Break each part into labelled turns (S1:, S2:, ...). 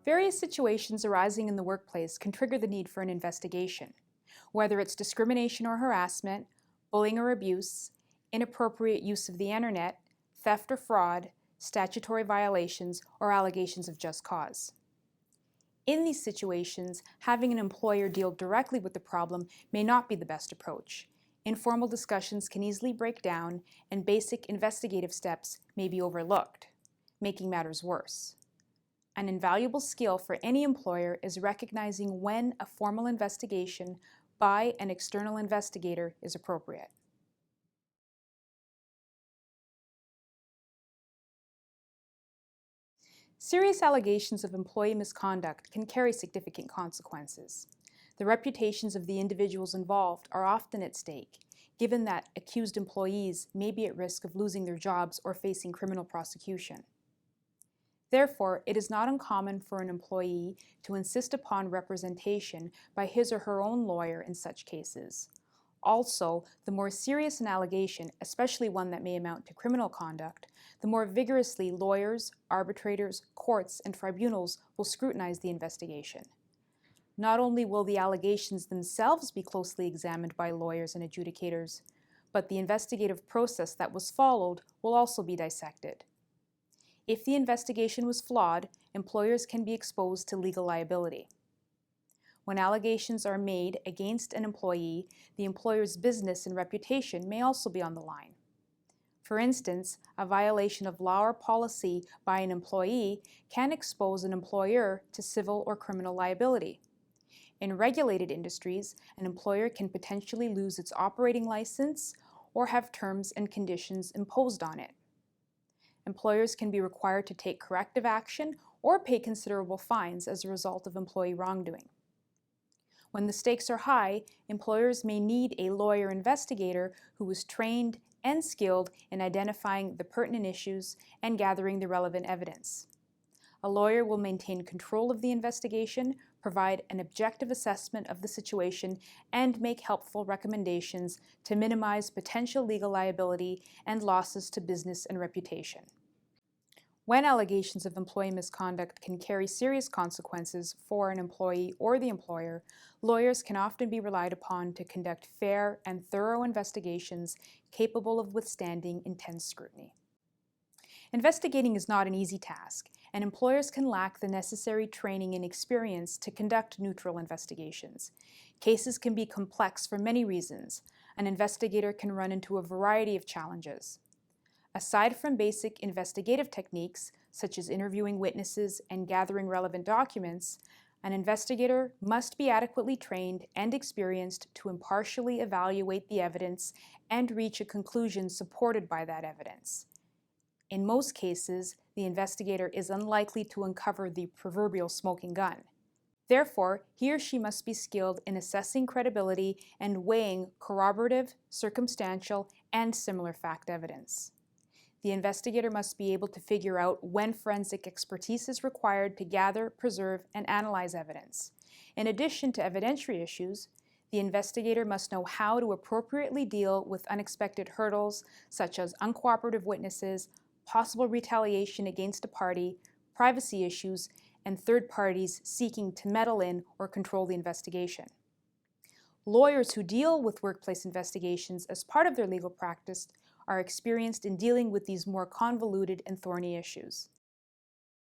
S1: Various situations arising in the workplace can trigger the need for an investigation, whether it's discrimination or harassment, bullying or abuse, inappropriate use of the internet, theft or fraud, statutory violations, or allegations of just cause. In these situations, having an employer deal directly with the problem may not be the best approach. Informal discussions can easily break down, and basic investigative steps may be overlooked, making matters worse. An invaluable skill for any employer is recognizing when a formal investigation by an external investigator is appropriate. Serious allegations of employee misconduct can carry significant consequences. The reputations of the individuals involved are often at stake, given that accused employees may be at risk of losing their jobs or facing criminal prosecution. Therefore, it is not uncommon for an employee to insist upon representation by his or her own lawyer in such cases. Also, the more serious an allegation, especially one that may amount to criminal conduct, the more vigorously lawyers, arbitrators, courts, and tribunals will scrutinize the investigation. Not only will the allegations themselves be closely examined by lawyers and adjudicators, but the investigative process that was followed will also be dissected. If the investigation was flawed, employers can be exposed to legal liability. When allegations are made against an employee, the employer's business and reputation may also be on the line. For instance, a violation of law or policy by an employee can expose an employer to civil or criminal liability. In regulated industries, an employer can potentially lose its operating license or have terms and conditions imposed on it. Employers can be required to take corrective action or pay considerable fines as a result of employee wrongdoing. When the stakes are high, employers may need a lawyer investigator who is trained and skilled in identifying the pertinent issues and gathering the relevant evidence. A lawyer will maintain control of the investigation, provide an objective assessment of the situation, and make helpful recommendations to minimize potential legal liability and losses to business and reputation. When allegations of employee misconduct can carry serious consequences for an employee or the employer, lawyers can often be relied upon to conduct fair and thorough investigations capable of withstanding intense scrutiny. Investigating is not an easy task, and employers can lack the necessary training and experience to conduct neutral investigations. Cases can be complex for many reasons. An investigator can run into a variety of challenges. Aside from basic investigative techniques, such as interviewing witnesses and gathering relevant documents, an investigator must be adequately trained and experienced to impartially evaluate the evidence and reach a conclusion supported by that evidence. In most cases, the investigator is unlikely to uncover the proverbial smoking gun. Therefore, he or she must be skilled in assessing credibility and weighing corroborative, circumstantial, and similar fact evidence. The investigator must be able to figure out when forensic expertise is required to gather, preserve, and analyze evidence. In addition to evidentiary issues, the investigator must know how to appropriately deal with unexpected hurdles such as uncooperative witnesses, possible retaliation against a party, privacy issues, and third parties seeking to meddle in or control the investigation. Lawyers who deal with workplace investigations as part of their legal practice are experienced in dealing with these more convoluted and thorny issues.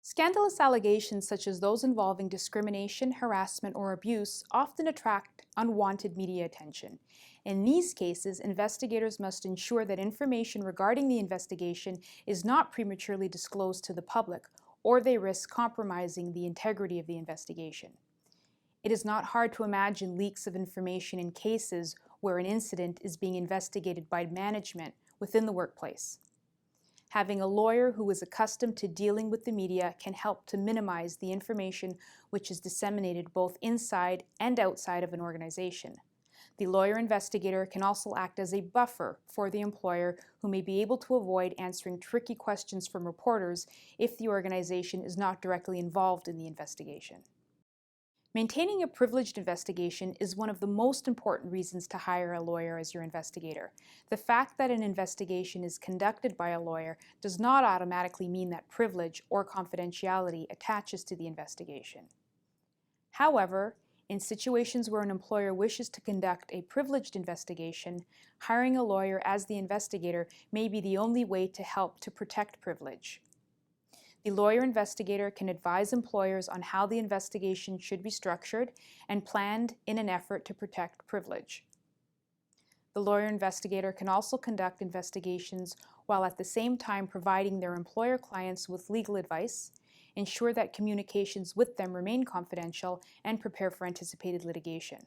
S1: Scandalous allegations such as those involving discrimination, harassment, or abuse often attract unwanted media attention. In these cases, investigators must ensure that information regarding the investigation is not prematurely disclosed to the public, or they risk compromising the integrity of the investigation. It is not hard to imagine leaks of information in cases where an incident is being investigated by management within the workplace. Having a lawyer who is accustomed to dealing with the media can help to minimize the information which is disseminated both inside and outside of an organization. The lawyer investigator can also act as a buffer for the employer who may be able to avoid answering tricky questions from reporters if the organization is not directly involved in the investigation. Maintaining a privileged investigation is one of the most important reasons to hire a lawyer as your investigator. The fact that an investigation is conducted by a lawyer does not automatically mean that privilege or confidentiality attaches to the investigation. However, in situations where an employer wishes to conduct a privileged investigation, hiring a lawyer as the investigator may be the only way to help to protect privilege. The lawyer investigator can advise employers on how the investigation should be structured and planned in an effort to protect privilege. The lawyer investigator can also conduct investigations while at the same time providing their employer clients with legal advice, ensure that communications with them remain confidential, and prepare for anticipated litigation.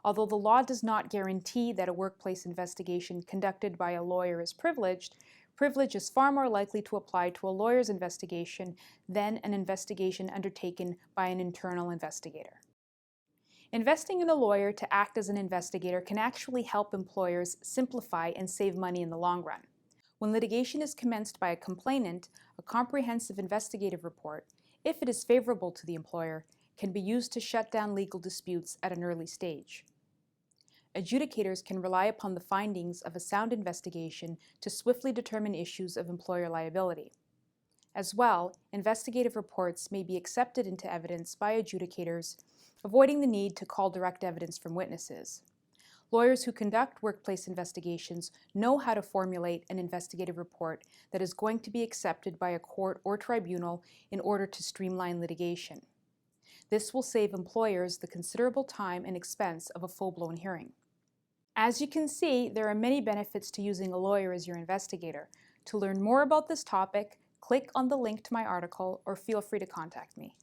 S1: Although the law does not guarantee that a workplace investigation conducted by a lawyer is privileged, privilege is far more likely to apply to a lawyer's investigation than an investigation undertaken by an internal investigator. Investing in a lawyer to act as an investigator can actually help employers simplify and save money in the long run. When litigation is commenced by a complainant, a comprehensive investigative report, if it is favorable to the employer, can be used to shut down legal disputes at an early stage. Adjudicators can rely upon the findings of a sound investigation to swiftly determine issues of employer liability. As well, investigative reports may be accepted into evidence by adjudicators, avoiding the need to call direct evidence from witnesses. Lawyers who conduct workplace investigations know how to formulate an investigative report that is going to be accepted by a court or tribunal in order to streamline litigation. This will save employers the considerable time and expense of a full-blown hearing. As you can see, there are many benefits to using a lawyer as your investigator. To learn more about this topic, click on the link to my article or feel free to contact me.